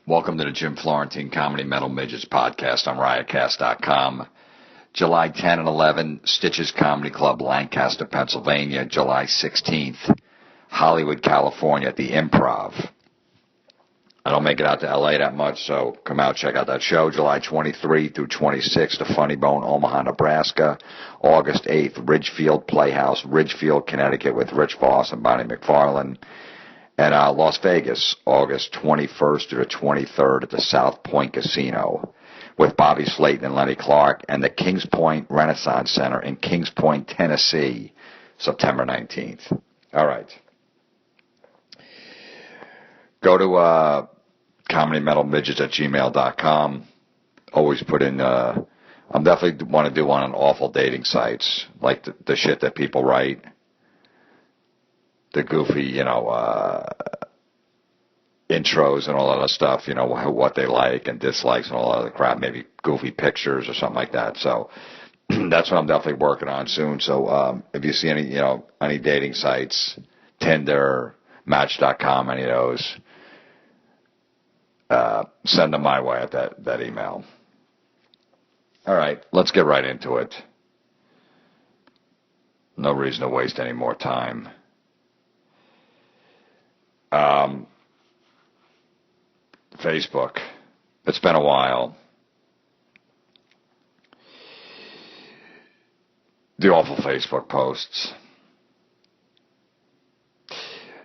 Welcome to the Jim Florentine Comedy Metal Midgets podcast on riotcast.com. July 10 and 11, Stitches Comedy Club, Lancaster, Pennsylvania. July 16th, Hollywood, California at the Improv. I don't make it out to L.A. that much, so come out, check out that show. July 23 through 26, The Funny Bone, Omaha, Nebraska. August 8th, Ridgefield Playhouse, Ridgefield, Connecticut with Rich Voss and Bonnie McFarlane. And Las Vegas, August 21st through the 23rd at the South Point Casino with Bobby Slayton and Lenny Clark, and the Kings Point Renaissance Center in Kings Point, Tennessee, September 19th. All right. Go to comedymetalmidgets@gmail.com. Always put in, I'm definitely want to do one on awful dating sites, like the shit that people write. The goofy, intros and all that other stuff, what they like and dislikes and all that other crap, maybe goofy pictures or something like that. So that's what I'm definitely working on soon. So if you see any dating sites, Tinder, Match.com, any of those, send them my way at that email. All right, let's get right into it. No reason to waste any more time. Facebook. It's been a while. The awful Facebook posts.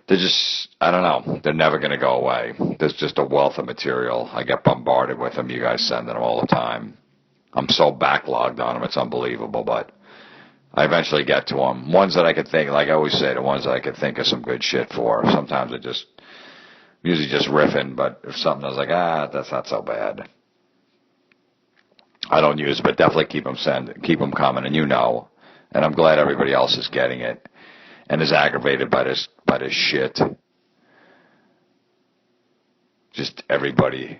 They're just, I don't know, they're never going to go away. There's just a wealth of material. I get bombarded with them. You guys send them all the time. I'm so backlogged on them, it's unbelievable, but I eventually get to them. Ones that I could think, like I always say, the ones that I could think of some good shit for. Sometimes usually just riffing, but if something I was like, that's not so bad. I don't use it, but definitely keep them coming, and and I'm glad everybody else is getting it and is aggravated by this shit. Just everybody.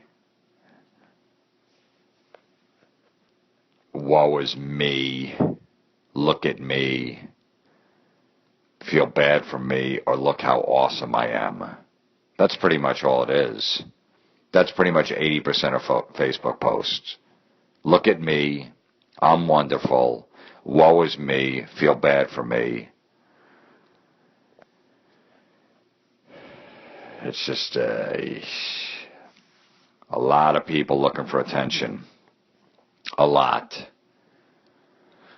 Woe is me. Look at me. Feel bad for me, or look how awesome I am. That's pretty much all it is. That's pretty much 80% of Facebook posts. Look at me. I'm wonderful. Woe is me. Feel bad for me. It's just a lot of people looking for attention. A lot.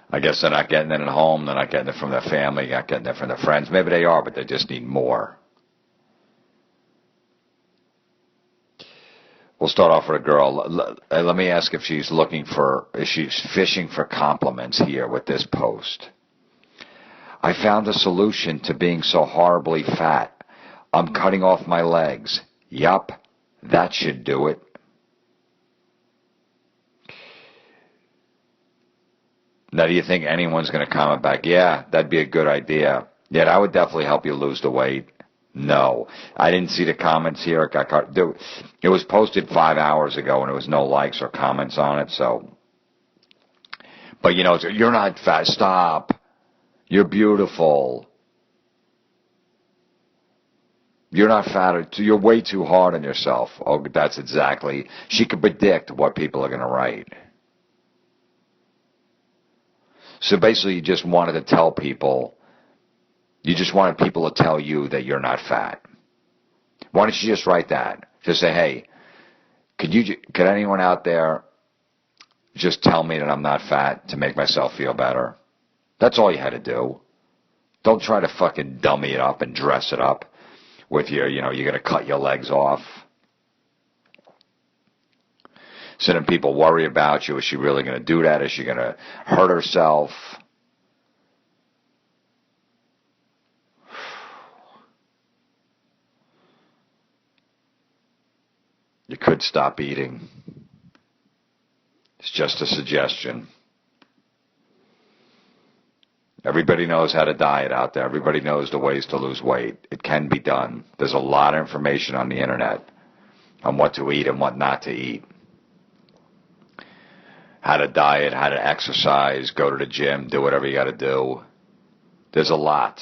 I guess they're not getting it at home. They're not getting it from their family. Not getting it from their friends. Maybe they are, but they just need more. We'll start off with a girl. Let me ask if she's fishing for compliments here with this post. I found a solution to being so horribly fat. I'm cutting off my legs. Yup, that should do it. Now, do you think anyone's going to comment back, yeah, that'd be a good idea? Yeah, that would definitely help you lose the weight. No. I didn't see the comments here. It was posted 5 hours ago, and there was no likes or comments on it, so. But, you're not fat. Stop. You're beautiful. You're not fat. You're way too hard on yourself. Oh, that's exactly. She could predict what people are going to write. So basically, you just wanted to tell people. You just wanted people to tell you that you're not fat. Why don't you just write that? Just say, hey, could anyone out there just tell me that I'm not fat to make myself feel better? That's all you had to do. Don't try to fucking dummy it up and dress it up with you're going to cut your legs off. So then people worry about you. Is she really going to do that? Is she going to hurt herself? You could stop eating. It's just a suggestion. Everybody knows how to diet out there. Everybody knows the ways to lose weight. It can be done. There's a lot of information on the internet on what to eat and what not to eat. How to diet, how to exercise, go to the gym, do whatever you got to do. There's a lot.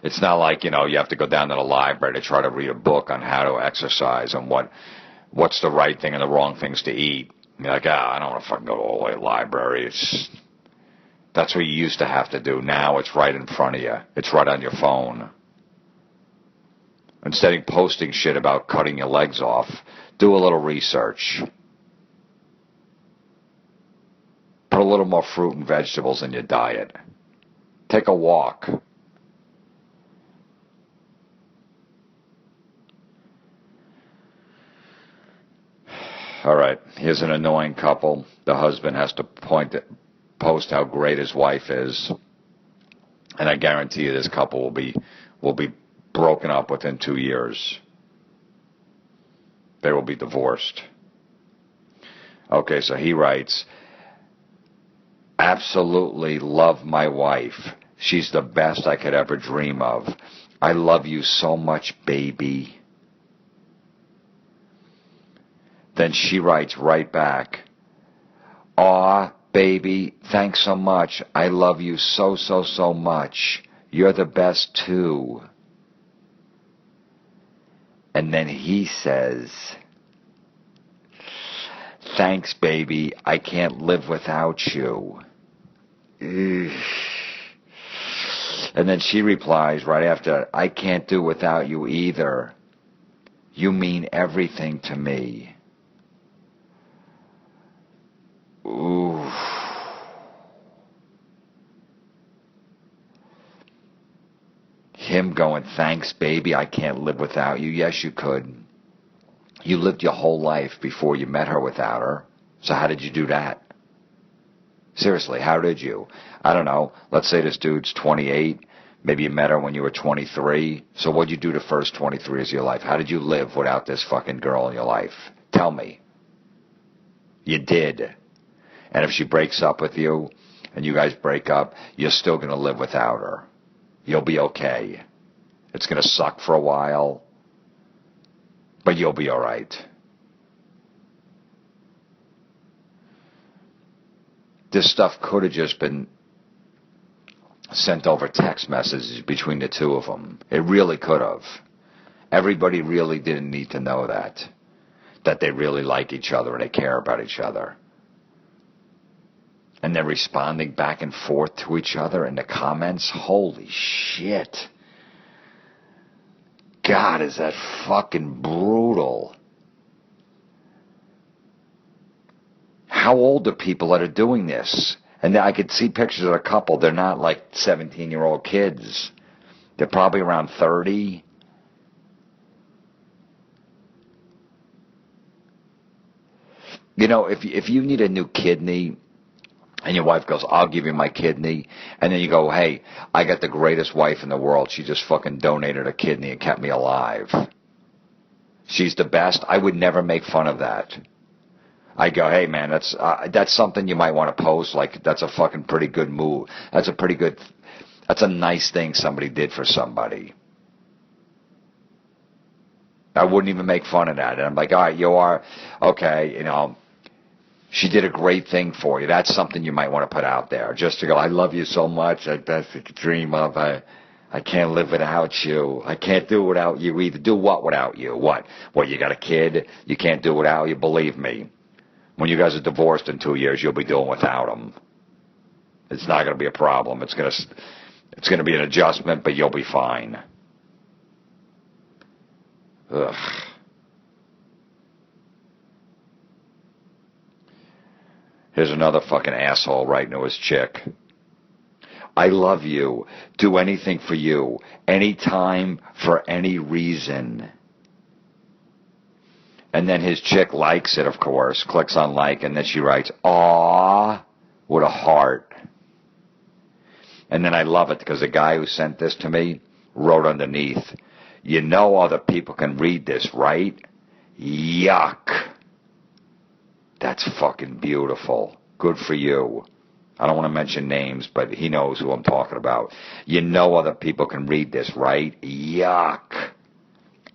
It's not like, you have to go down to the library to try to read a book on how to exercise and what's the right thing and the wrong things to eat. You're like, I don't want to fucking go all the way to the library. That's what you used to have to do. Now it's right in front of you. It's right on your phone. Instead of posting shit about cutting your legs off, do a little research. Put a little more fruit and vegetables in your diet. Take a walk. All right, here's an annoying couple. The husband has to post how great his wife is, and I guarantee you this couple will be broken up within 2 years. They will be divorced. Okay, so he writes, absolutely love my wife. She's the best I could ever dream of. I love you so much, baby. Then she writes right back, aw, baby, thanks so much. I love you so, so, so much. You're the best too. And then he says, thanks, baby. I can't live without you. And then she replies right after, I can't do without you either. You mean everything to me. Ooh. Him going, thanks, baby, I can't live without you. Yes, you could. You lived your whole life before you met her without her. So how did you do that? Seriously, how did you? I don't know. Let's say this dude's 28. Maybe you met her when you were 23. So what'd you do the first 23 years of your life? How did you live without this fucking girl in your life? Tell me. You did. And if she breaks up with you, and you guys break up, you're still going to live without her. You'll be okay. It's going to suck for a while, but you'll be all right. This stuff could have just been sent over text messages between the two of them. It really could have. Everybody really didn't need to know that they really like each other and they care about each other. And they're responding back and forth to each other in the comments. Holy shit. God, is that fucking brutal. How old are people that are doing this? And I could see pictures of a couple. They're not like 17-year-old kids. They're probably around 30. You know, if you need a new kidney, and your wife goes, I'll give you my kidney. And then you go, hey, I got the greatest wife in the world. She just fucking donated a kidney and kept me alive. She's the best. I would never make fun of that. I go, hey, man, that's something you might want to post. Like, that's a fucking pretty good move. That's a nice thing somebody did for somebody. I wouldn't even make fun of that. And I'm like, all right, you are, okay, she did a great thing for you. That's something you might want to put out there. Just to go, I love you so much. That's the dream of, I can't live without you. I can't do without you either. Do what without you? What, you got a kid? You can't do without you? Believe me. When you guys are divorced in 2 years, you'll be doing without him. It's not going to be a problem. It's going to be an adjustment, but you'll be fine. Ugh. Here's another fucking asshole writing to his chick. I love you. Do anything for you. Anytime, for any reason. And then his chick likes it, of course, clicks on like, and then she writes, aww, with a heart. And then I love it because the guy who sent this to me wrote underneath, you know other people can read this, right? Yuck. That's fucking beautiful. Good for you. I don't want to mention names, but he knows who I'm talking about. You know other people can read this, right? Yuck.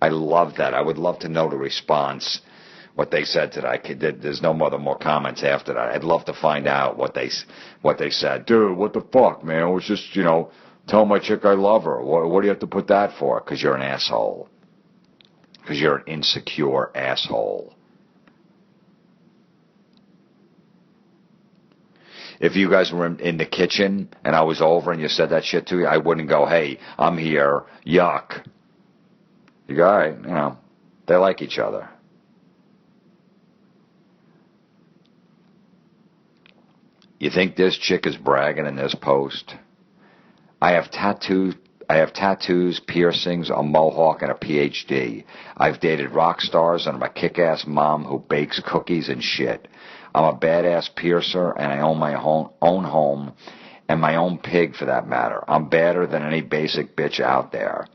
I love that. I would love to know the response, what they said to that. There's no more comments after that. I'd love to find out what they said. Dude, what the fuck, man? It was just, Tell my chick I love her. What do you have to put that for? Because you're an asshole. Because you're an insecure asshole. If you guys were in the kitchen and I was over and you said that shit to me, I wouldn't go, hey, I'm here, yuck. You go, all right, you know, they like each other. You think this chick is bragging in this post? I have tattoos, piercings, a mohawk, and a PhD. I've dated rock stars, and I'm a kick-ass mom who bakes cookies and shit. I'm a badass piercer, and I own my own home, and my own pig, for that matter. I'm badder than any basic bitch out there.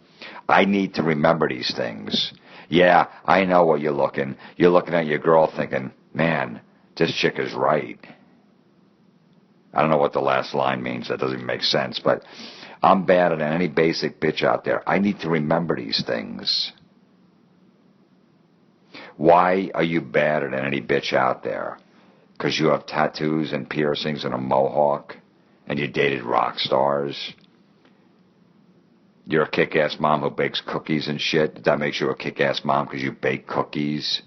I need to remember these things. Yeah, I know what you're looking. You're looking at your girl thinking, man, this chick is right. I don't know what the last line means. That doesn't even make sense, but I'm badder than any basic bitch out there. I need to remember these things. Why are you badder than any bitch out there? Because you have tattoos and piercings and a mohawk, and you dated rock stars? You're a kick-ass mom who bakes cookies and shit? That makes you a kick-ass mom because you bake cookies?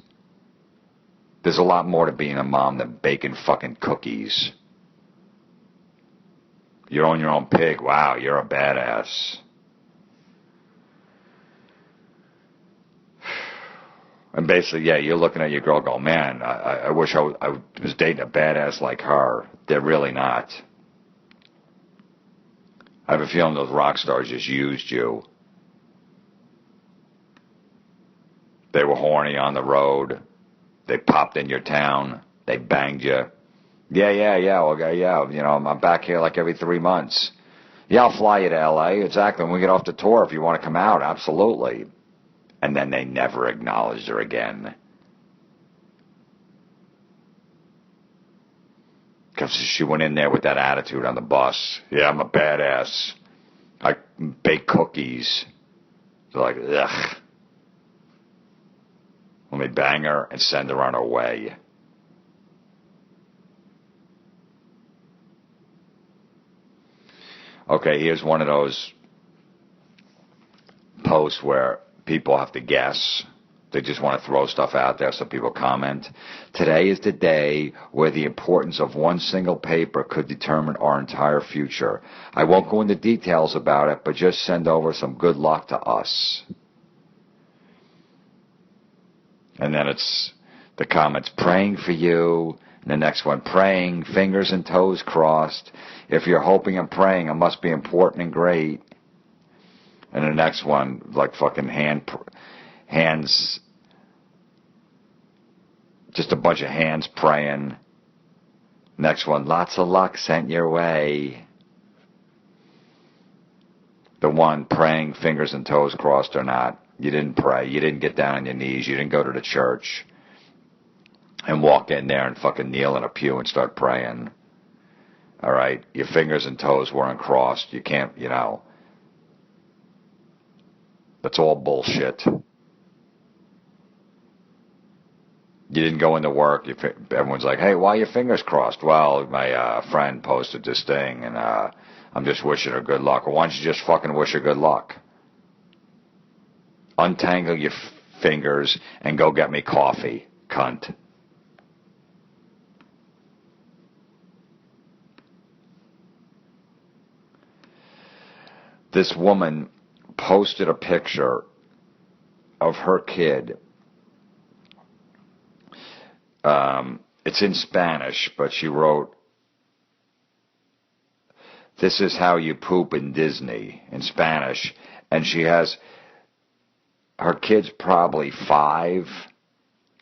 There's a lot more to being a mom than baking fucking cookies. You own your own pig. Wow, you're a badass. And basically, yeah, you're looking at your girl going, man, I wish I was dating a badass like her. They're really not. I have a feeling those rock stars just used you. They were horny on the road. They popped in your town. They banged you. Yeah. Well, yeah, you know, I'm back here like every 3 months. Yeah, I'll fly you to L.A. Exactly. When we get off the tour, if you want to come out, absolutely. And then they never acknowledged her again. Because she went in there with that attitude on the bus. Yeah, I'm a badass. I bake cookies. They're like, ugh. Let me bang her and send her on her way. Okay, here's one of those posts where people have to guess. They just want to throw stuff out there so people comment. Today is the day where the importance of one single paper could determine our entire future. I won't go into details about it, but just send over some good luck to us. And then it's the comments, praying for you. And the next one, praying, fingers and toes crossed. If you're hoping and praying, it must be important and great. And the next one, like fucking hands, just a bunch of hands praying. Next one, lots of luck sent your way. The one praying, fingers and toes crossed or not. You didn't pray. You didn't get down on your knees. You didn't go to the church and walk in there and fucking kneel in a pew and start praying. All right? Your fingers and toes weren't crossed. You can't, you know. That's all bullshit. You didn't go into work. Everyone's like, hey, why are your fingers crossed? Well, my friend posted this thing, and I'm just wishing her good luck. Or why don't you just fucking wish her good luck? Untangle your fingers and go get me coffee, cunt. This woman posted a picture of her kid. It's in Spanish, but she wrote, "This is how you poop in Disney," in Spanish. And she has, her kid's probably 5,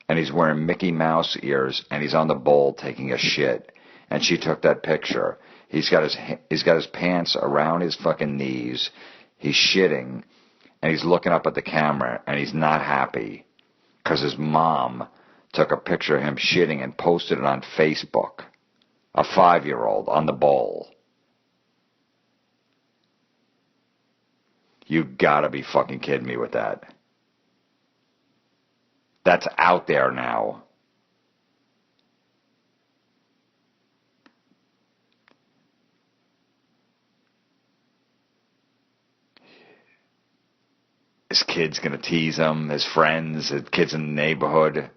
and he's wearing Mickey Mouse ears, and he's on the bowl taking a shit. And she took that picture. He's got his pants around his fucking knees. He's shitting, and he's looking up at the camera, and he's not happy because his mom took a picture of him shitting and posted it on Facebook. A 5-year-old on the bowl. You gotta be fucking kidding me with that. That's out there now. kid's going to tease him, his friends, his kids in the neighborhood.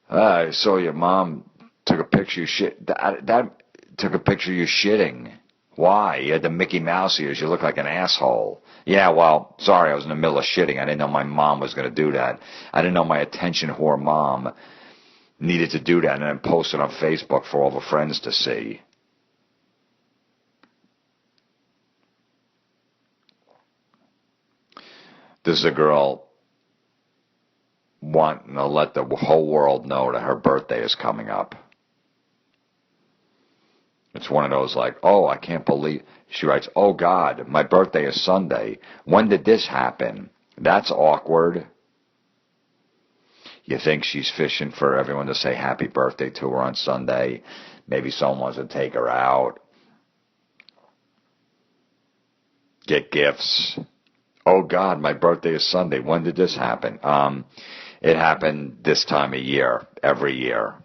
I saw your mom took a picture of shit. That took a picture of you shitting. Why? You had the Mickey Mouse ears. You look like an asshole. Yeah, well, sorry, I was in the middle of shitting. I didn't know my mom was going to do that. I didn't know my attention whore mom needed to do that and then post it on Facebook for all the friends to see. This is a girl wanting to let the whole world know that her birthday is coming up. It's one of those like, oh, I can't believe. She writes, oh, God, my birthday is Sunday. When did this happen? That's awkward. You think she's fishing for everyone to say happy birthday to her on Sunday? Maybe someone wants to take her out. Get gifts. Oh, God, my birthday is Sunday. When did this happen? It happened this time of year, every year.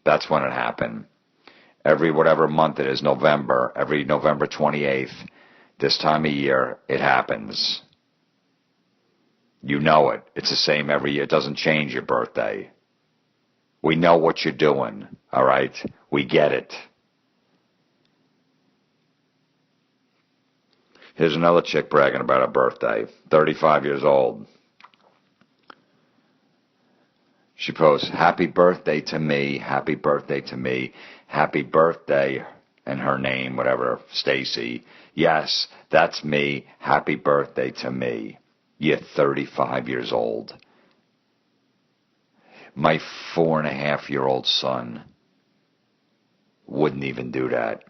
That's when it happened. Every whatever month it is, November, every November 28th, this time of year, it happens. You know it. It's the same every year. It doesn't change your birthday. We know what you're doing, all right? We get it. Here's another chick bragging about her birthday, 35 years old. She posts, happy birthday to me, happy birthday to me, happy birthday, and her name, whatever, Stacy. Yes, that's me, happy birthday to me. You're 35 years old. My 4.5-year-old son wouldn't even do that.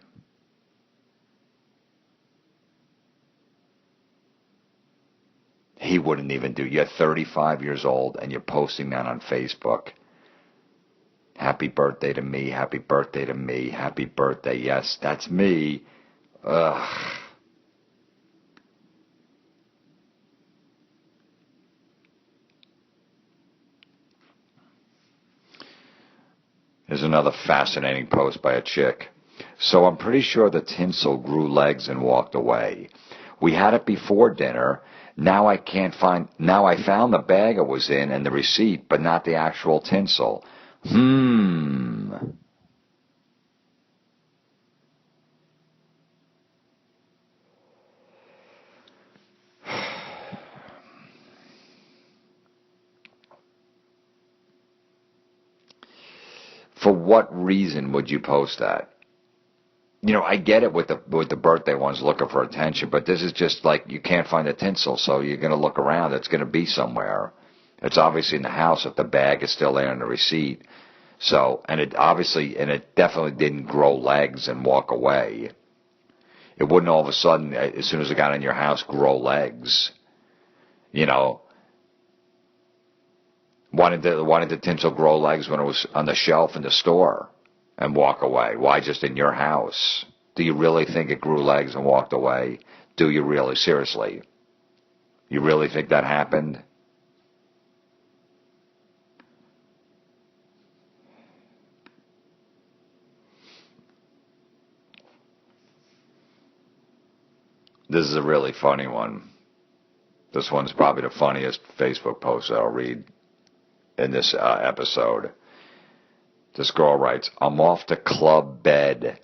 He wouldn't even do. You're 35 years old and you're posting that on Facebook. Happy birthday to me, happy birthday to me, happy birthday. Yes, that's me. Ugh. Here's another fascinating post by a chick. So I'm pretty sure the tinsel grew legs and walked away. We had it before dinner. Now I found the bag it was in and the receipt, but not the actual tinsel. For what reason would you post that? You know, I get it with the birthday ones looking for attention, but this is just like you can't find the tinsel, so you're going to look around. It's going to be somewhere. It's obviously in the house if the bag is still there in the receipt. So, and it definitely didn't grow legs and walk away. It wouldn't all of a sudden, as soon as it got in your house, grow legs. You know, why did the tinsel grow legs when it was on the shelf in the store and walk away? Why just in your house? Do you really think it grew legs and walked away? Do you really? Seriously? You really think that happened? This is a really funny one. This one's probably the funniest Facebook post that I'll read in this episode. This girl writes, I'm off to Club Bed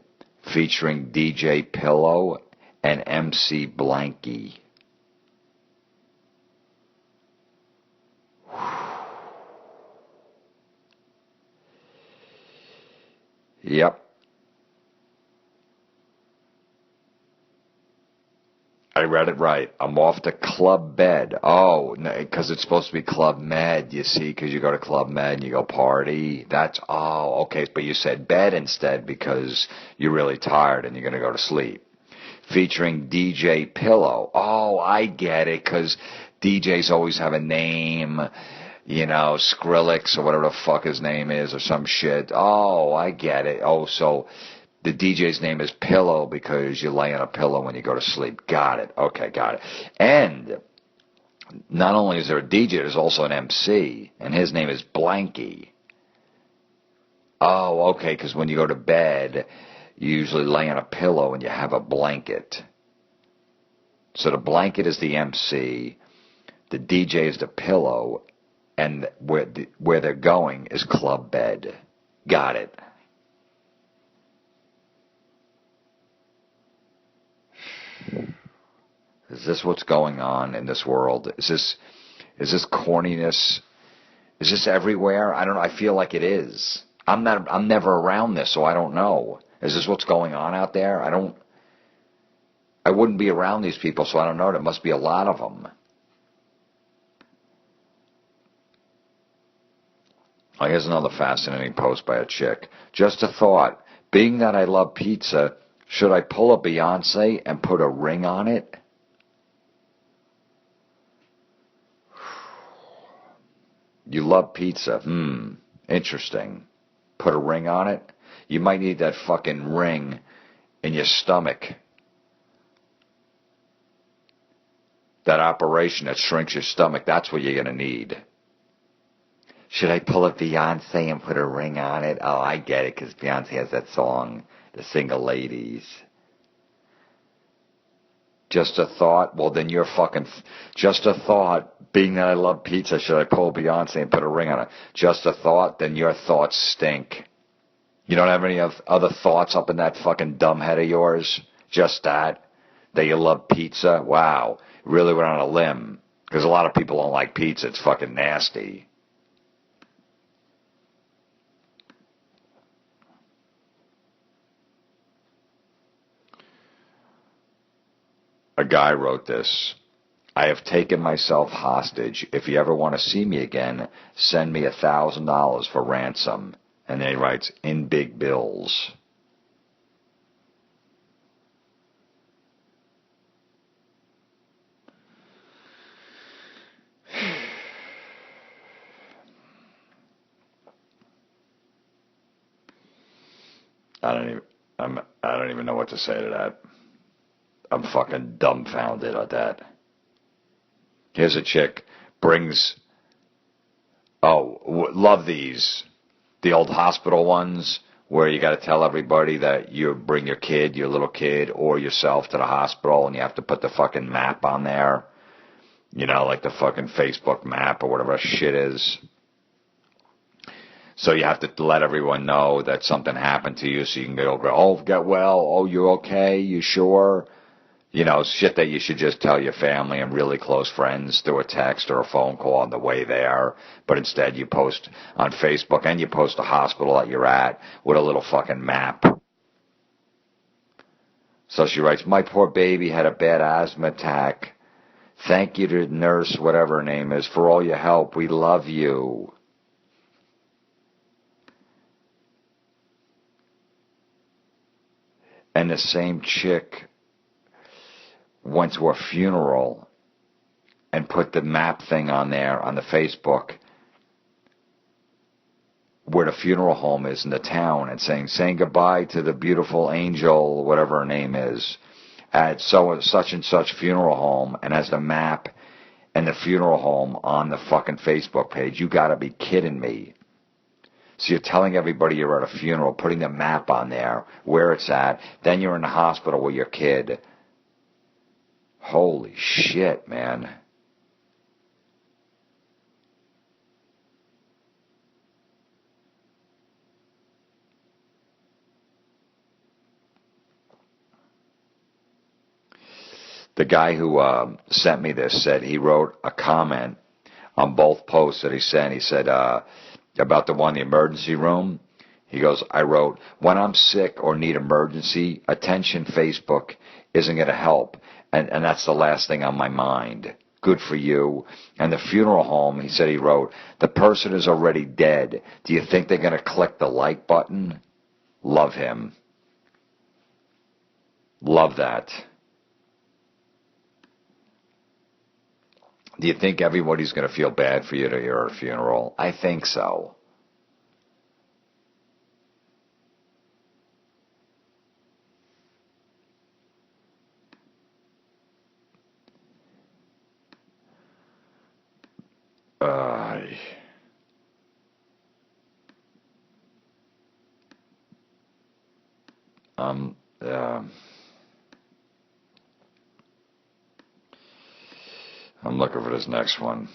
featuring DJ Pillow and MC Blanky. Yep. I read it right. I'm off to Club Bed. Oh, because it's supposed to be Club Med, you see, because you go to Club Med and you go party. Okay, but you said bed instead because you're really tired and you're going to go to sleep. Featuring DJ Pillow. Oh, I get it, because DJs always have a name, you know, Skrillex or whatever the fuck his name is or some shit. Oh, I get it. Oh, so the DJ's name is Pillow because you lay on a pillow when you go to sleep. Got it. Okay, got it. And not only is there a DJ, there's also an MC, and his name is Blanky. Oh, okay, because when you go to bed, you usually lay on a pillow and you have a blanket. So the blanket is the MC. The DJ is the pillow, and where they're going is club bed. Got it. Is this what's going on in this world? Is this corniness? Is this everywhere? I don't know. I feel like it is. I'm never around this, so I don't know. Is this what's going on out there? I wouldn't be around these people, so I don't know. There must be a lot of them. Oh, here's another fascinating post by a chick. Just a thought. Being that I love pizza, should I pull a Beyonce and put a ring on it? You love pizza. Interesting. Put a ring on it? You might need that fucking ring in your stomach. That operation that shrinks your stomach, that's what you're going to need. Should I pull a Beyonce and put a ring on it? Oh, I get it, because Beyonce has that song, The Single Ladies. Just a thought? Well, then you're fucking... Just a thought. Being that I love pizza, should I pull Beyonce and put a ring on it? Just a thought? Then your thoughts stink. You don't have any other thoughts up in that fucking dumb head of yours? Just that? That you love pizza? Wow. Really went on a limb. Because a lot of people don't like pizza. It's fucking nasty. A guy wrote this. I have taken myself hostage. If you ever want to see me again, send me $1,000 for ransom. And then he writes, in big bills. I don't even know what to say to that. I'm fucking dumbfounded at that. Here's a chick, love these. The old hospital ones where you got to tell everybody that you bring your kid, your little kid, or yourself to the hospital, and you have to put the fucking map on there. You know, like the fucking Facebook map or whatever shit is. So you have to let everyone know that something happened to you so you can go, get well, you okay, you sure? You know, shit that you should just tell your family and really close friends through a text or a phone call on the way there. But instead you post on Facebook and you post the hospital that you're at with a little fucking map. So she writes, my poor baby had a bad asthma attack. Thank you to nurse, whatever her name is, for all your help. We love you. And the same chick went to a funeral and put the map thing on there on the Facebook where the funeral home is in the town and saying goodbye to the beautiful angel, whatever her name is, at such and such funeral home, and has the map and the funeral home on the fucking Facebook page. You gotta be kidding me. So you're telling everybody you're at a funeral, putting the map on there, where it's at, then you're in the hospital with your kid. Holy shit, man. The guy who sent me this said he wrote a comment on both posts that he sent. He said about the emergency room. He goes, I wrote, when I'm sick or need emergency attention, Facebook isn't going to help. And that's the last thing on my mind. Good for you. And the funeral home, he wrote, the person is already dead. Do you think they're going to click the like button? Love him. Love that. Do you think everybody's going to feel bad for you to your funeral? I think so. I'm looking for this next one.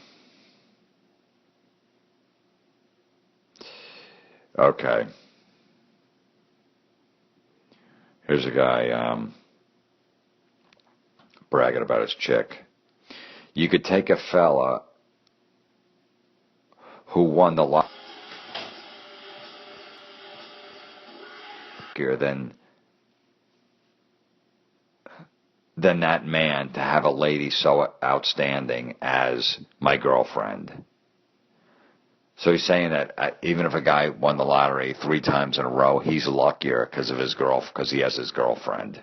Okay. Here's a guy bragging about his chick. You could take a fella who won the lottery than that man to have a lady so outstanding as my girlfriend. So he's saying that even if a guy won the lottery 3 times in a row, he's luckier because he has his girlfriend.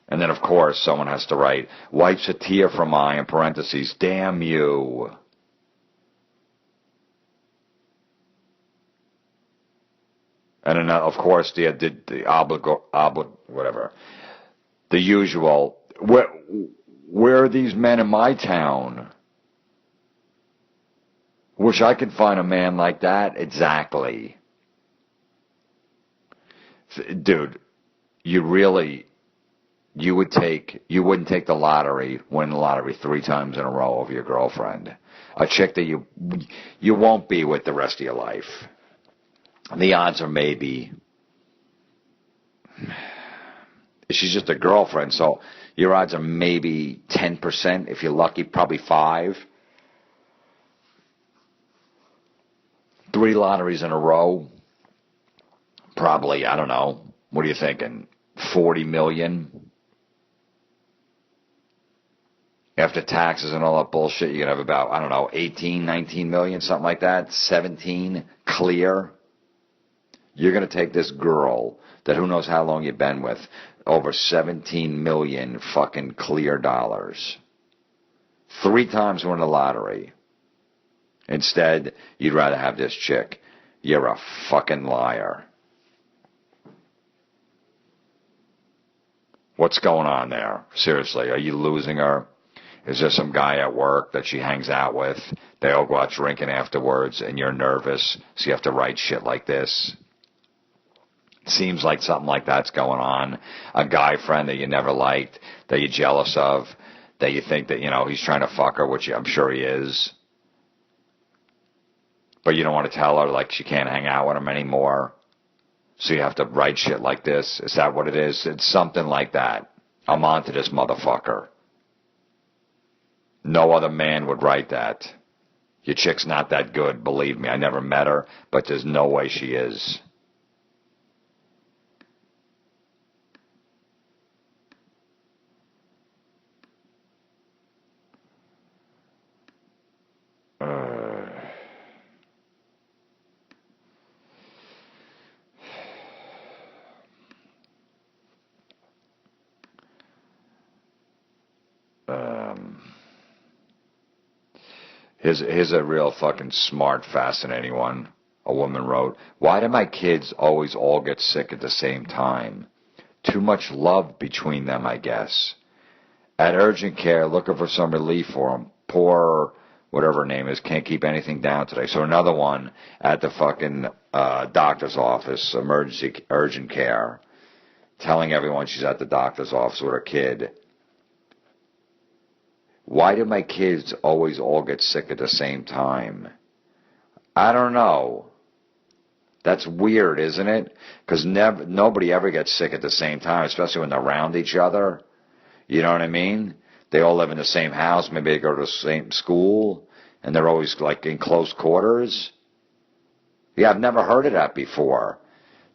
And then, of course, someone has to write, wipes a tear from eye, in parentheses, damn you. And then, of course, the usual, where are these men in my town? Wish I could find a man like that. Exactly. Dude, you wouldn't take the lottery, win the lottery 3 times in a row of your girlfriend. A chick that you won't be with the rest of your life. The odds are maybe, she's just a girlfriend, so your odds are maybe 10%. If you're lucky, probably 5. 3 lotteries in a row, probably, I don't know, what are you thinking, 40 million? After taxes and all that bullshit, you're going to have about, I don't know, 18, 19 million, something like that, 17, clear. You're going to take this girl that who knows how long you've been with, over 17 million fucking clear dollars. 3 times win the lottery. Instead, you'd rather have this chick. You're a fucking liar. What's going on there? Seriously, are you losing her? Is there some guy at work that she hangs out with? They all go out drinking afterwards, and you're nervous, so you have to write shit like this? Seems like something like that's going on. A guy friend that you never liked, that you're jealous of, that you think that, he's trying to fuck her, which I'm sure he is. But you don't want to tell her, like, she can't hang out with him anymore. So you have to write shit like this. Is that what it is? It's something like that. I'm on to this motherfucker. No other man would write that. Your chick's not that good, believe me. I never met her, but there's no way she is. Here's a real fucking smart, fascinating one. A woman wrote, why do my kids always all get sick at the same time? Too much love between them, I guess. At urgent care, looking for some relief for them. Poor, whatever her name is, can't keep anything down today. So another one at the fucking doctor's office, emergency urgent care, telling everyone she's at the doctor's office with her kid. Why do my kids always all get sick at the same time? I don't know. That's weird, isn't it? Because nobody ever gets sick at the same time, especially when they're around each other. You know what I mean? They all live in the same house. Maybe they go to the same school, and they're always, like, in close quarters. Yeah, I've never heard of that before.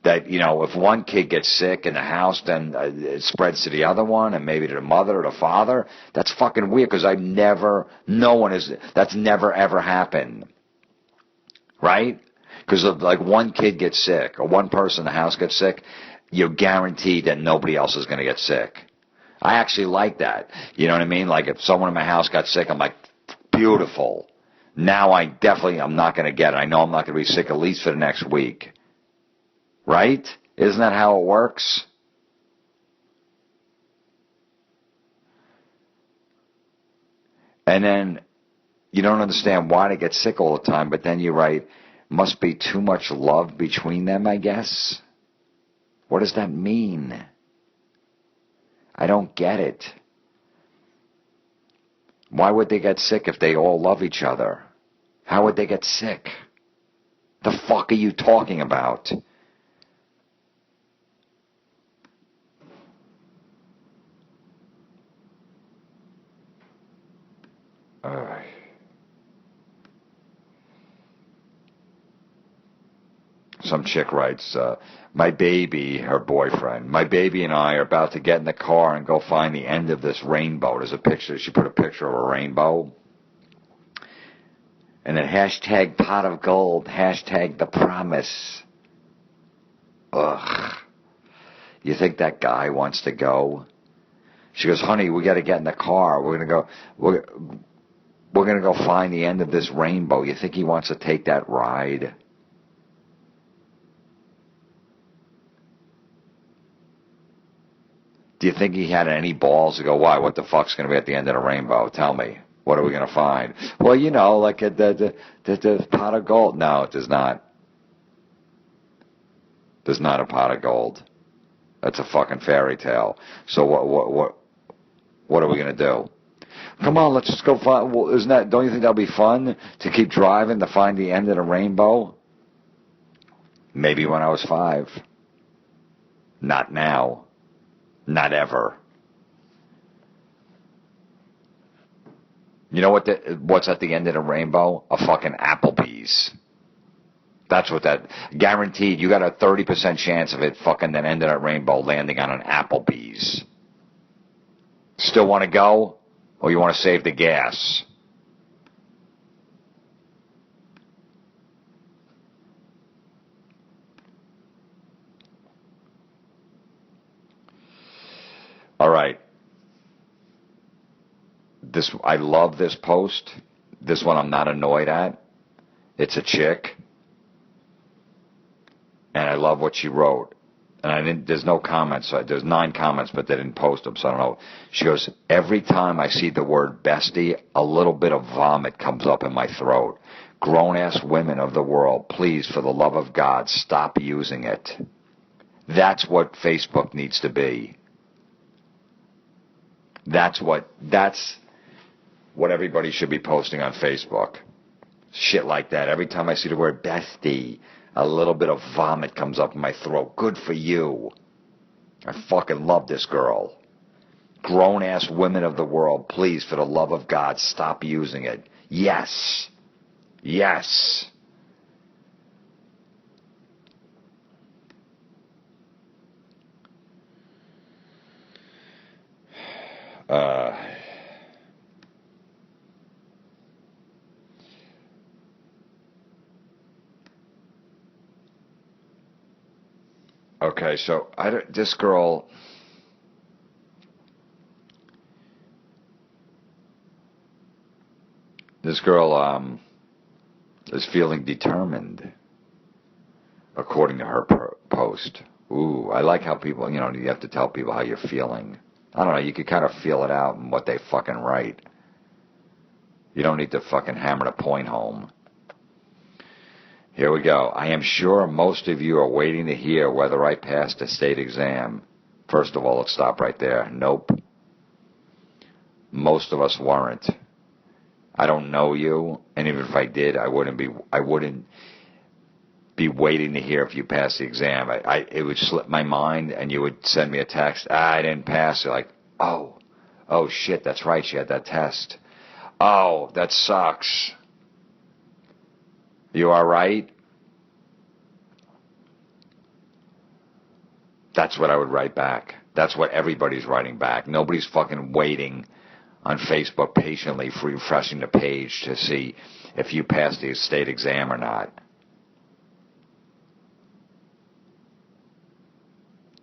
That, if one kid gets sick in the house, then it spreads to the other one and maybe to the mother or the father. That's fucking weird because that's never ever happened. Right? Because like one kid gets sick or one person in the house gets sick, you're guaranteed that nobody else is going to get sick. I actually like that. You know what I mean? Like if someone in my house got sick, I'm like, beautiful. Now I'm not going to get it. I know I'm not going to be sick at least for the next week. Right? Isn't that how it works? And then you don't understand why they get sick all the time, but then you write, must be too much love between them, I guess. What does that mean? I don't get it. Why would they get sick if they all love each other? How would they get sick? The fuck are you talking about? Some chick writes, my baby, her boyfriend, my baby and I are about to get in the car and go find the end of this rainbow. There's a picture. She put a picture of a rainbow. And then hashtag pot of gold, hashtag the promise. Ugh. You think that guy wants to go? She goes, honey, we got to get in the car. We're going to go find the end of this rainbow. You think he wants to take that ride? Do you think he had any balls to go, why, what the fuck's going to be at the end of the rainbow? Tell me. What are we going to find? Well, you know, like the pot of gold. No, it does not. There's not a pot of gold. That's a fucking fairy tale. So what are we going to do? Come on, let's just go find, well, don't you think that'll be fun to keep driving to find the end of the rainbow? Maybe when I was 5. Not now. Not ever. You know what's at the end of the rainbow? A fucking Applebee's. That's what that, guaranteed, you got a 30% chance of it fucking that end of that rainbow landing on an Applebee's. Still want to go? Or you want to save the gas? All right. I love this post. This one I'm not annoyed at. It's a chick. And I love what she wrote. And there's no comments. There's 9 comments, but they didn't post them, so I don't know. She goes, every time I see the word bestie, a little bit of vomit comes up in my throat. Grown-ass women of the world, please, for the love of God, stop using it. That's what Facebook needs to be. That's what everybody should be posting on Facebook. Shit like that. Every time I see the word bestie, a little bit of vomit comes up in my throat. Good for you. I fucking love this girl. Grown-ass women of the world, please, for the love of God, stop using it. Yes. Yes. Okay, so this girl is feeling determined, according to her post. Ooh, I like how people, you have to tell people how you're feeling. I don't know, you could kind of feel it out in what they fucking write. You don't need to fucking hammer the point home. Here we go. I am sure most of you are waiting to hear whether I passed a state exam. First of all, let's stop right there. Nope. Most of us weren't. I don't know you, and even if I did, I wouldn't be waiting to hear if you passed the exam. It would slip my mind, and you would send me a text. I didn't pass. You're like, oh shit, that's right. She had that test. Oh, that sucks. You all right? That's what I would write back. That's what everybody's writing back. Nobody's fucking waiting on Facebook patiently for refreshing the page to see if you passed the state exam or not.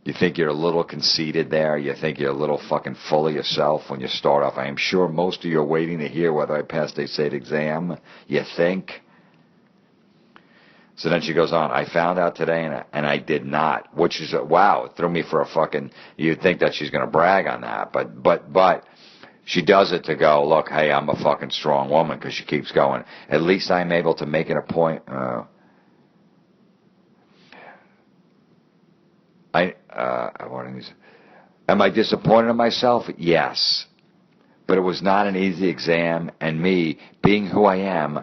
You think you're a little conceited there? You think you're a little fucking full of yourself when you start off? I am sure most of you are waiting to hear whether I passed a state exam. You think? So then she goes on, I found out today and I did not, which is, wow, it threw me for a fucking, you'd think that she's going to brag on that, but she does it to go, look, hey, I'm a fucking strong woman, because she keeps going. At least I'm able to make it a point. Am I disappointed in myself? Yes. But it was not an easy exam, and me, being who I am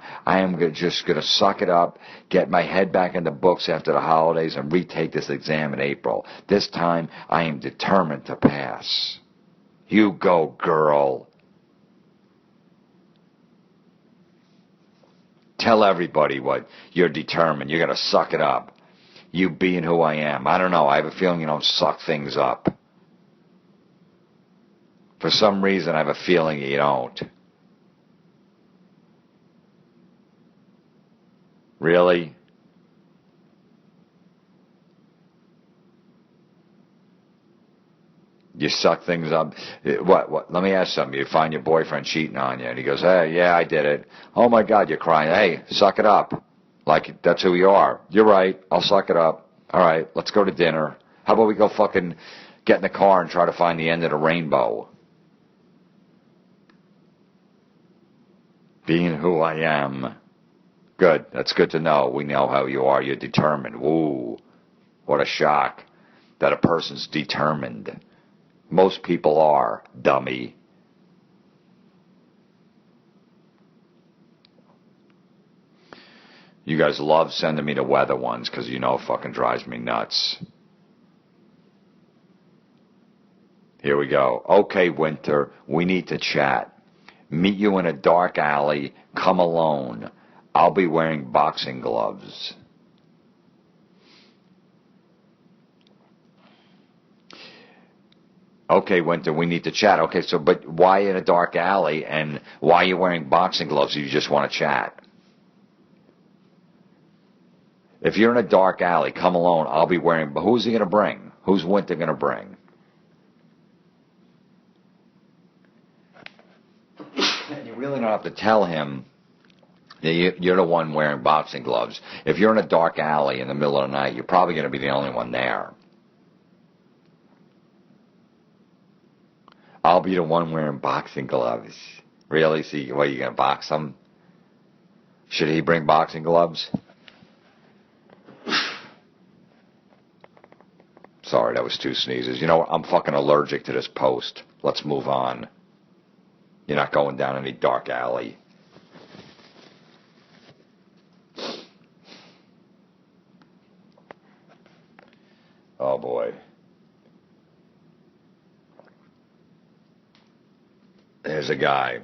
just going to suck it up, get my head back in the books after the holidays, and retake this exam in April. This time, I am determined to pass. You go, girl. Tell everybody what you're determined. You're going to suck it up. You being who I am. I don't know. I have a feeling you don't suck things up. For some reason, I have a feeling you don't. Really? You suck things up. What? Let me ask something. You find your boyfriend cheating on you, and he goes, hey, yeah, I did it. Oh, my God, you're crying. Hey, suck it up. Like, that's who you are. You're right. I'll suck it up. All right, let's go to dinner. How about we go fucking get in the car and try to find the end of the rainbow? Being who I am. Good. That's good to know. We know how you are. You're determined. Woo. What a shock that a person's determined. Most people are, dummy. You guys love sending me the weather ones because you know it fucking drives me nuts. Here we go. Okay, Winter, we need to chat. Meet you in a dark alley. Come alone. I'll be wearing boxing gloves. Okay, Winter, we need to chat. Okay, so, but why in a dark alley and why are you wearing boxing gloves if you just want to chat? If you're in a dark alley, come alone. I'll be wearing, but who's he going to bring? Who's Winter going to bring? And you really don't have to tell him that you're the one wearing boxing gloves. If you're in a dark alley in the middle of the night, you're probably going to be the only one there. I'll be the one wearing boxing gloves. Really? See, what, are you going to box him? Should he bring boxing gloves? Sorry, that was 2 sneezes. You know what? I'm fucking allergic to this post. Let's move on. You're not going down any dark alley. Oh, boy. There's a guy.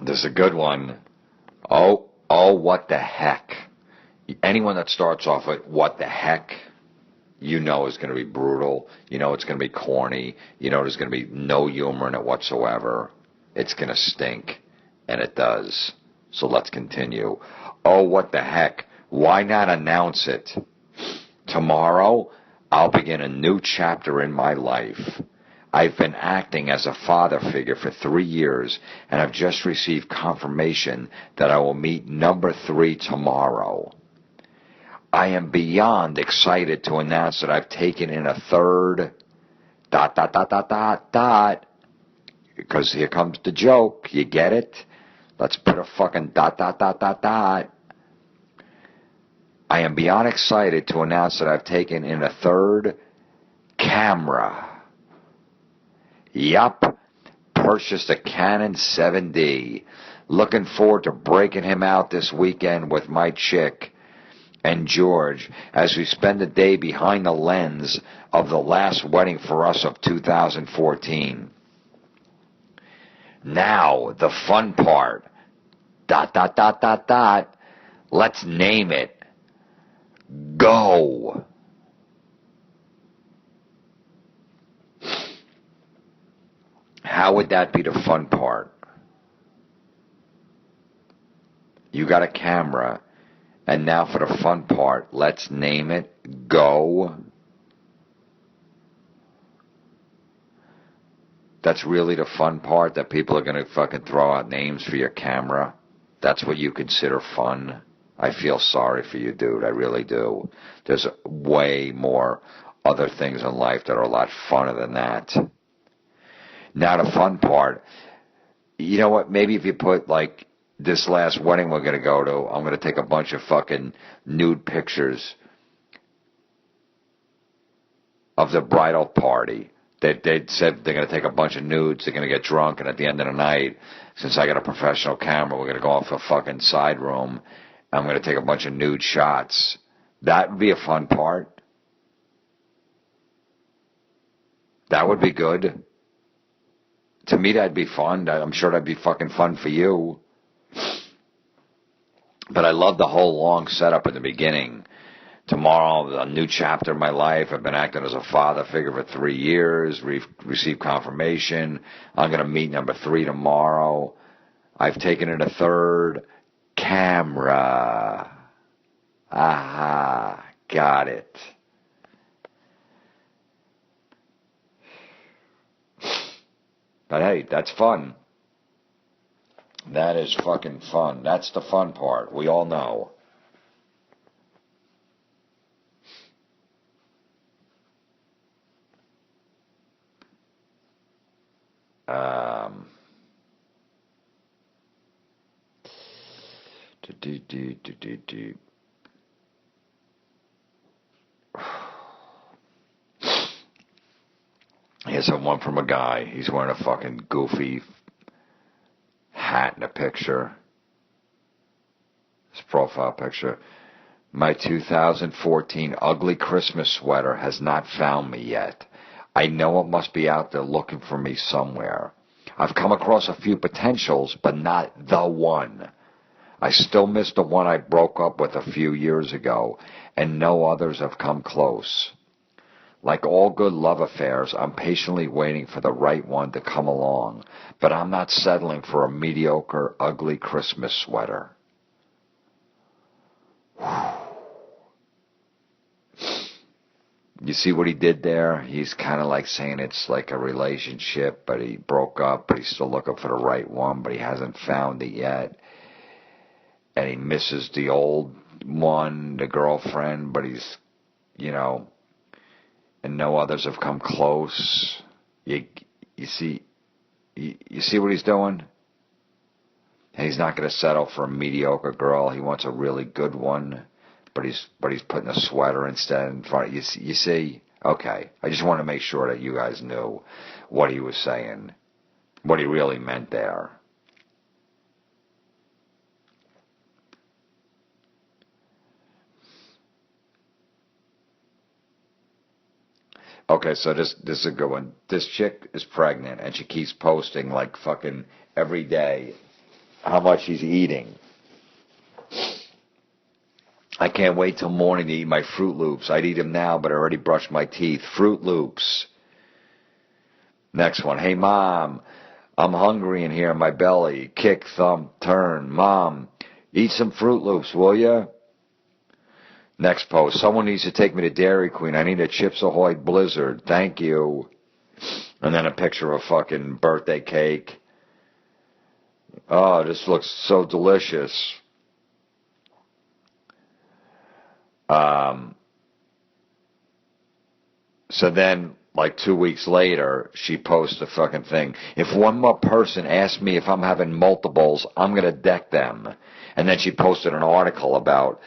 This is a good one. Oh, what the heck. Anyone that starts off with what the heck, you know is going to be brutal. You know it's going to be corny. You know there's going to be no humor in it whatsoever. It's going to stink. And it does. So let's continue. Oh, what the heck. Why not announce it? Tomorrow, I'll begin a new chapter in my life. I've been acting as a father figure for 3 years, and I've just received confirmation that I will meet number 3 tomorrow. I am beyond excited to announce that I've taken in a third ... Because here comes the joke. You get it? Let's put a fucking ... I am beyond excited to announce that I've taken in a third camera. Yup. Purchased a Canon 7D. Looking forward to breaking him out this weekend with my chick and George as we spend the day behind the lens of the last wedding for us of 2014. Now, the fun part. ... Let's name it. Go. How would that be the fun part? You got a camera, and now for the fun part, let's name it Go. That's really the fun part, that people are going to fucking throw out names for your camera? That's what you consider fun? I feel sorry for you, dude. I really do. There's way more other things in life that are a lot funner than that. Now the fun part, you know what, maybe if you put like this last wedding we're going to go to, I'm going to take a bunch of fucking nude pictures of the bridal party. They said they're going to take a bunch of nudes, they're going to get drunk, and at the end of the night, since I got a professional camera, we're going to go off to a fucking side room, and I'm going to take a bunch of nude shots. That would be a fun part. That would be good. To me, that'd be fun. I'm sure that'd be fucking fun for you. But I love the whole long setup at the beginning. Tomorrow, a new chapter of my life. I've been acting as a father figure for 3 years. Received confirmation. I'm going to meet number 3 tomorrow. I've taken in a 3rd camera. Aha. Got it. But hey, that's fun. That is fucking fun. That's the fun part. We all know. Here's one from a guy. He's wearing a fucking goofy hat in a picture. His profile picture. My 2014 ugly Christmas sweater has not found me yet. I know it must be out there looking for me somewhere. I've come across a few potentials, but not the one. I still miss the one I broke up with a few years ago, and no others have come close. Like all good love affairs, I'm patiently waiting for the right one to come along, but I'm not settling for a mediocre, ugly Christmas sweater. You see what he did there? He's kind of like saying it's like a relationship, but he broke up, but he's still looking for the right one, but he hasn't found it yet. And he misses the old one, the girlfriend, but he's, and no others have come close. You see what he's doing? And he's not going to settle for a mediocre girl. He wants a really good one, but he's putting a sweater instead in front. You see? Okay. I just want to make sure that you guys knew what he was saying, what he really meant there. Okay, so this is a good one. This chick is pregnant, and she keeps posting, like, fucking every day how much she's eating. I can't wait till morning to eat my Fruit Loops. I'd eat them now, but I already brushed my teeth. Fruit Loops. Next one. Hey, Mom, I'm hungry in here in my belly. Kick, thump, turn. Mom, eat some Fruit Loops, will ya? Next post. Someone needs to take me to Dairy Queen. I need a Chips Ahoy Blizzard. Thank you. And then a picture of a fucking birthday cake. Oh, this looks so delicious. So then, like 2 weeks later, she posts a fucking thing. If one more person asks me if I'm having multiples, I'm going to deck them. And then she posted an article about,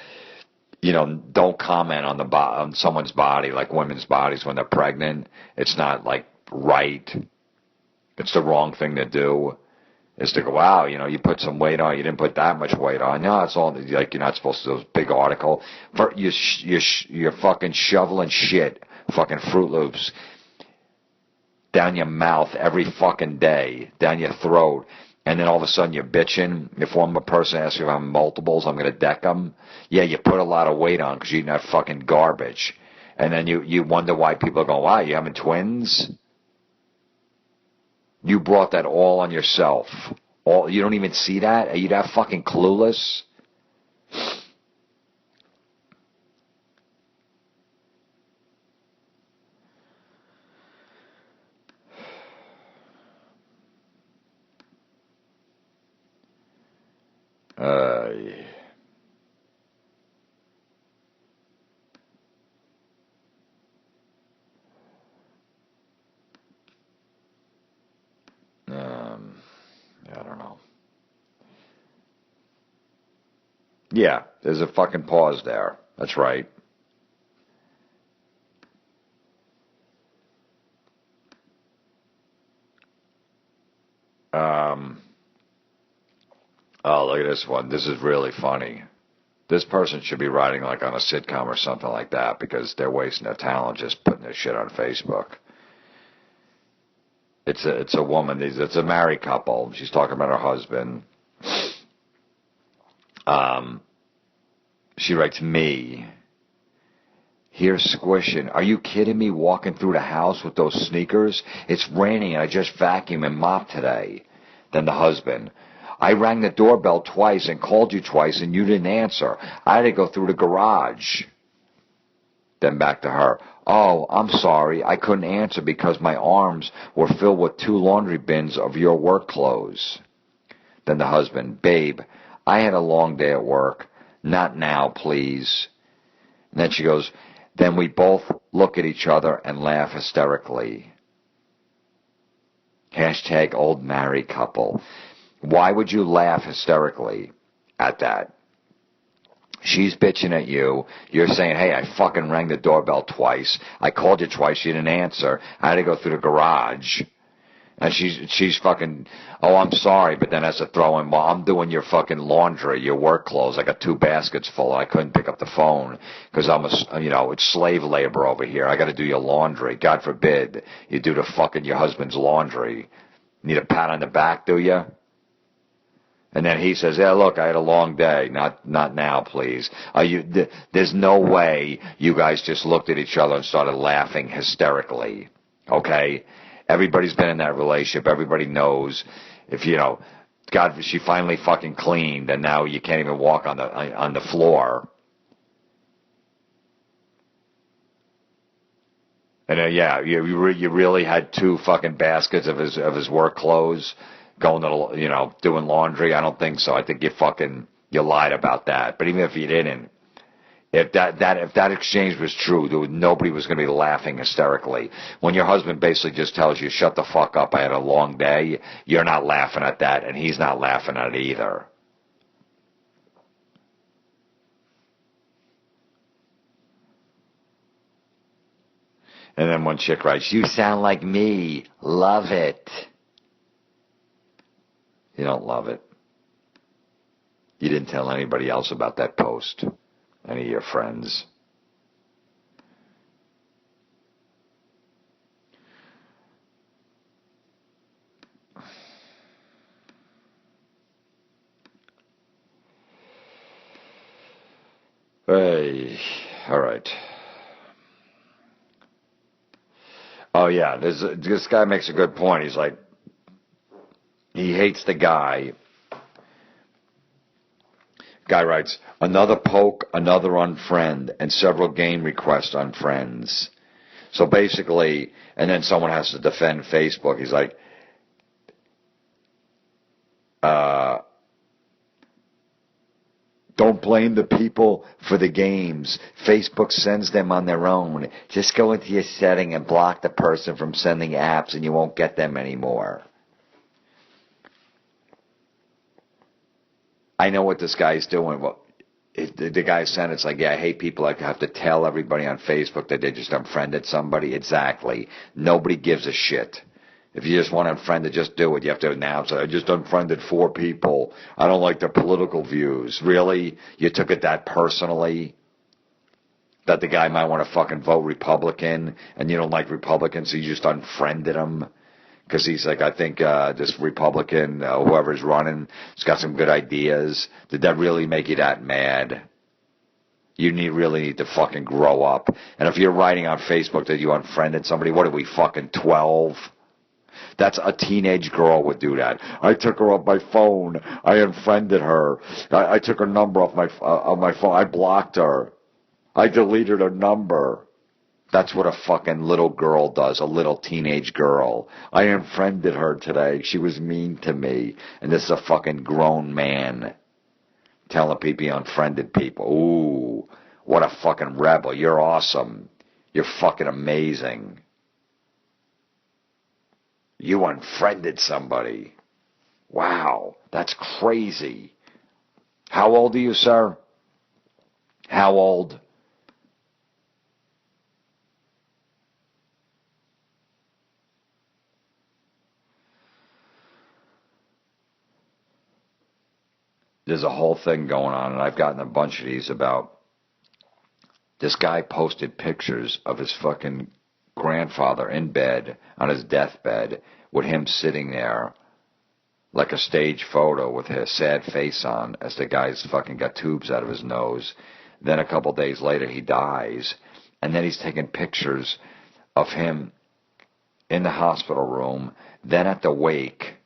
don't comment on someone's body, like women's bodies when they're pregnant. It's not like right. It's the wrong thing to do. Is to go, wow, you put some weight on, you didn't put that much weight on. No, it's all like you're not supposed to do this big article. You're fucking shoveling shit, fucking Fruit Loops down your mouth every fucking day, down your throat, and then all of a sudden you're bitching. If one more person asks you if I'm multiples, I'm going to deck them. Yeah, you put a lot of weight on because you're eating that fucking garbage. And then you wonder why people are going, wow, you having twins? You brought that all on yourself. You don't even see that? Are you that fucking clueless? I don't know. Yeah, there's a fucking pause there. That's right. Oh, look at this one. This is really funny. This person should be writing like on a sitcom or something like that because they're wasting their talent just putting this shit on Facebook. It's a woman. It's a married couple. She's talking about her husband. She writes, me. Here squishing. Are you kidding me? Walking through the house with those sneakers? It's raining and I just vacuumed and mopped today. Then the husband. I rang the doorbell twice and called you twice and you didn't answer. I had to go through the garage. Then back to her. Oh, I'm sorry. I couldn't answer because my arms were filled with 2 laundry bins of your work clothes. Then the husband. Babe, I had a long day at work. Not now, please. And then she goes, then we both look at each other and laugh hysterically. Hashtag old married couple. Why would you laugh hysterically at that? She's bitching at you. You're saying, hey, I fucking rang the doorbell twice. I called you twice. You didn't answer. I had to go through the garage. And she's fucking, oh, I'm sorry, but then has to throw in, well, I'm doing your fucking laundry, your work clothes. I got 2 baskets full. I couldn't pick up the phone because it's slave labor over here. I got to do your laundry. God forbid you do your husband's laundry. Need a pat on the back, do you? And then he says, yeah, look, I had a long day. Not now, please. There's no way you guys just looked at each other and started laughing hysterically. Okay? Everybody's been in that relationship. Everybody knows if, God, she finally fucking cleaned and now you can't even walk on the floor. And you really had 2 fucking baskets of his work clothes going to, doing laundry. I don't think so. I think you lied about that. But even if you didn't, if that exchange was true, nobody was going to be laughing hysterically. When your husband basically just tells you, shut the fuck up, I had a long day, you're not laughing at that, and he's not laughing at it either. And then one chick writes, you sound like me. Love it. You don't love it. You didn't tell anybody else about that post. Any of your friends. Hey, all right. Oh yeah, this guy makes a good point. He's like, he hates the guy. Guy writes, another poke, another unfriend, and several game requests on friends. So basically, and then someone has to defend Facebook. He's like, don't blame the people for the games. Facebook sends them on their own. Just go into your setting and block the person from sending apps and you won't get them anymore. I know what this guy's doing. Well, the guy said it's like, yeah, I hate people that have to tell everybody on Facebook that they just unfriended somebody. Exactly. Nobody gives a shit. If you just want to unfriend it, just do it. You have to announce it. I just unfriended 4 people. I don't like their political views. Really? You took it that personally? That the guy might want to fucking vote Republican and you don't like Republicans, so you just unfriended him? Because he's like, I think this Republican, whoever's running, has got some good ideas. Did that really make you that mad? You really need to fucking grow up. And if you're writing on Facebook that you unfriended somebody, what are we, fucking 12? That's a teenage girl would do that. I took her off my phone. I unfriended her. I took her number off my phone. I blocked her. I deleted her number. That's what a fucking little girl does, a little teenage girl. I unfriended her today. She was mean to me. And this is a fucking grown man telling people he unfriended people. Ooh, what a fucking rebel. You're awesome. You're fucking amazing. You unfriended somebody. Wow, that's crazy. How old are you, sir? How old? there's a whole thing going on, and I've gotten a bunch of these about this guy posted pictures of his fucking grandfather in bed on his deathbed with him sitting there like a stage photo with his sad face on as the guy's fucking got tubes out of his nose. Then a couple days later he dies, and then he's taking pictures of him in the hospital room, then at the wake,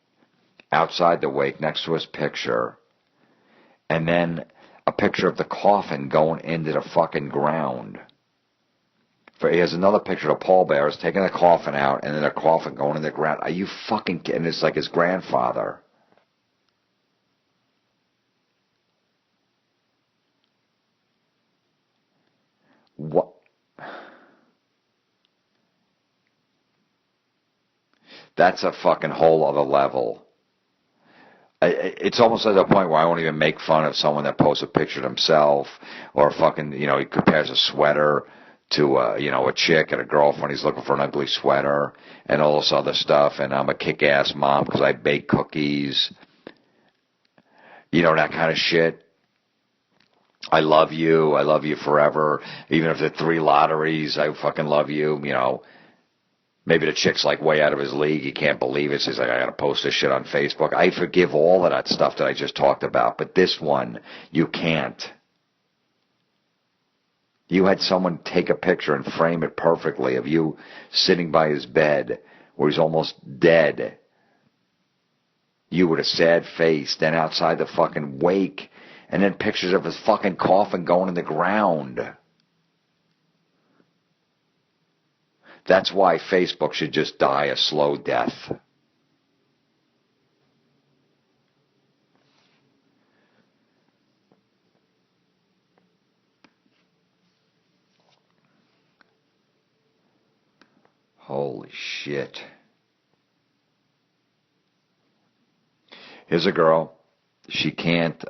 outside the wake next to his picture, and then a picture of the coffin going into the fucking ground. He has another picture of Paul Bearers taking the coffin out and then a coffin going in the ground. Are you fucking kidding? It's like his grandfather. What? That's a fucking whole other level. It's almost at the point where I won't even make fun of someone that posts a picture of himself or fucking, he compares a sweater to, a chick and a girlfriend. He's looking for an ugly sweater and all this other stuff. And I'm a kick-ass mom because I bake cookies. That kind of shit. I love you forever. Even if there are 3 lotteries, I fucking love you, Maybe the chick's like way out of his league. He can't believe it. So he's like, I got to post this shit on Facebook. I forgive all of that stuff that I just talked about. But this one, you can't. You had someone take a picture and frame it perfectly of you sitting by his bed where he's almost dead. You with a sad face, then outside the fucking wake, and then pictures of his fucking coffin going in the ground. That's why Facebook should just die a slow death. Holy shit. Here's a girl. She can't,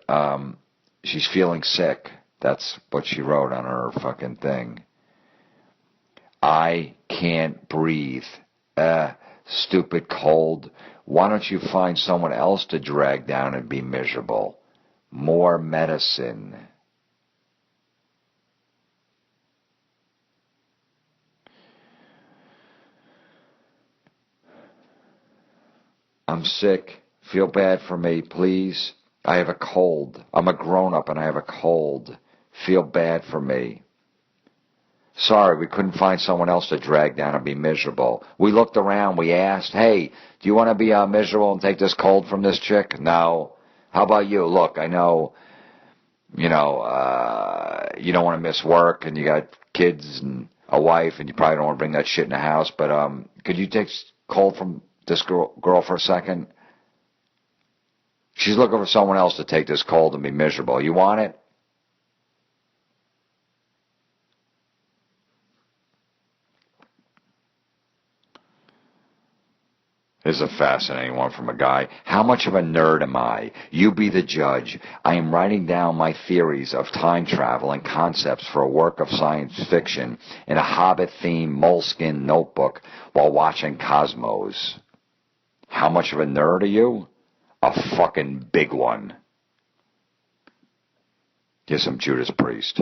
she's feeling sick. That's what she wrote on her fucking thing. I can't breathe. Stupid cold. Why don't you find someone else to drag down and be miserable? More medicine. I'm sick. Feel bad for me, please. I have a cold. I'm a grown-up and I have a cold. Feel bad for me. Sorry, we couldn't find someone else to drag down and be miserable. We looked around, we asked, hey, do you want to be miserable and take this cold from this chick? No. How about you? Look, I know, you don't want to miss work and you got kids and a wife and you probably don't want to bring that shit in the house, but could you take cold from this girl for a second? She's looking for someone else to take this cold and be miserable. You want it? This is a fascinating one from a guy. How much of a nerd am I? You be the judge. I am writing down my theories of time travel and concepts for a work of science fiction in a Hobbit-themed moleskin notebook while watching Cosmos. How much of a nerd are you? A fucking big one. Here's some Judas Priest.